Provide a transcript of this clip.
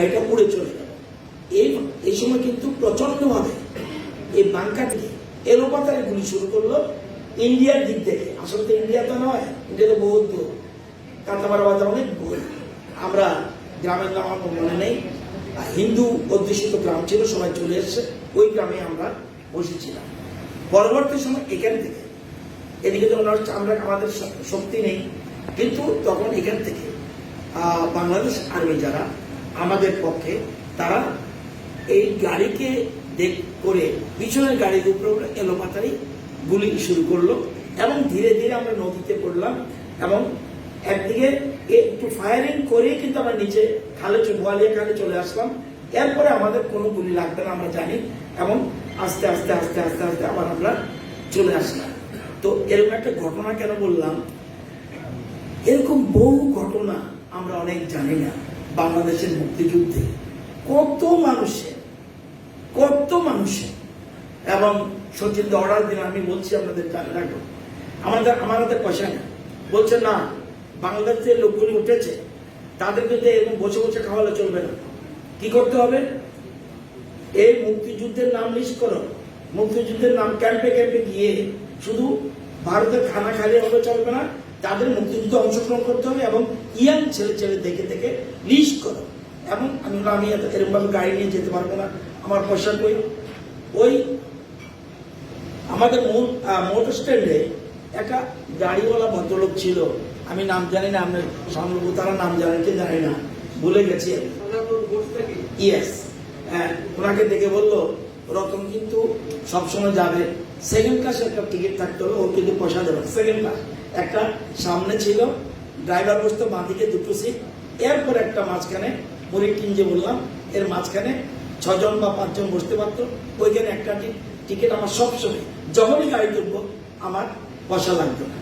এটা উড়ে চলে গেল। এই সময় কিন্তু প্রচন্ডভাবে এই বাংকা থেকে এলোপাতারে গুলি শুরু করলো ইন্ডিয়ার দিক থেকে। আসলে তো ইন্ডিয়া তো নয়, ইন্ডিয়া তো বহুত দূর, কাঁটামারা বাজার অনেক দূর। আমরা গ্রামের নাম আমার মনে নেই, হিন্দু অধ্যুষিত গ্রাম ছিল, সবাই চলে এসছে, ওই গ্রামে আমরা বসেছিলাম। পরবর্তী সময় এখান থেকে এদিকে তো আমরা আমাদের শক্তি নেই, কিন্তু তখন এখান থেকে বাংলাদেশ আর্মি যারা আমাদের পক্ষে, তারা এই গাড়িকে করে পিছনের গাড়ির উপরে এলোপাতারি গুলি শুরু করলো এবং ধীরে ধীরে আমরা নদীতে পড়লাম এবং একদিকে একটু ফায়ারিং করে কিন্তু আমরা নিচে খালে বোয়ালিয়া খালে চলে আসলাম। এরপরে আমাদের কোনো গুলি লাগবে না আমরা জানি, এবং আস্তে আস্তে আস্তে আস্তে আস্তে আবার আমরা চলে আসলাম। তো এরকম একটা ঘটনা কেন বললাম, এরকম বহু ঘটনা আমরা অনেক জানি না। বাংলাদেশের মুক্তিযুদ্ধে কত মানুষের এবং সচিন অর্ডার দিন, আমি বলছি আপনাদের জানে রাখো, আমার হাতে পয়সা নেই, বলছে না বাংলাদেশের লোকগুলি উঠেছে, তাদের কিন্তু এরকম বসে বসে খাওয়ালে চলবে না। কি করতে হবে? এই মুক্তিযুদ্ধের নাম লিস্ট করো, মুক্তিযুদ্ধের নাম ক্যাম্পে ক্যাম্পে গিয়ে শুধু ভারতের খানা খাইলে হলে চলবে না, তাদের মুক্তিযুদ্ধে অংশগ্রহণ করতে হবে এবং ইয়াং ছেলে দেখে দেখে লিস্ট করো। এবং আমি এরকম ভাবে গাড়ি নিয়ে যেতে পারবো না, আমার পয়সা কই। ওই আমাদের মোটর স্ট্যান্ডে একটা গাড়িওয়ালা ভদ্রলোক ছিল, আমি নাম জানি না, আপনার সম্ভব তারা নাম জানেন কি জানি না, ভুলে গেছি। ইয়েস, হ্যাঁ, ওনাকে দেখে বললো রতন কিন্তু সবসময় যাবে, সেকেন্ড ক্লাসে একটা টিকিট থাকতে হবে, ও কিন্তু পয়সা দেবে। সেকেন্ড ক্লাস একটা সামনে ছিল, ড্রাইভার বসতো বাঁদিকে দুটো সিট, এরপর একটা মাঝখানে মুড়ির টিন যে বললাম এর মাঝখানে 6 জন বা 5 জন বসতে পারতো। ওইখানে একটা টিকিট আমার সবসময়, যখনই গাড়ি তুলবো আমার পয়সা লাগতো না।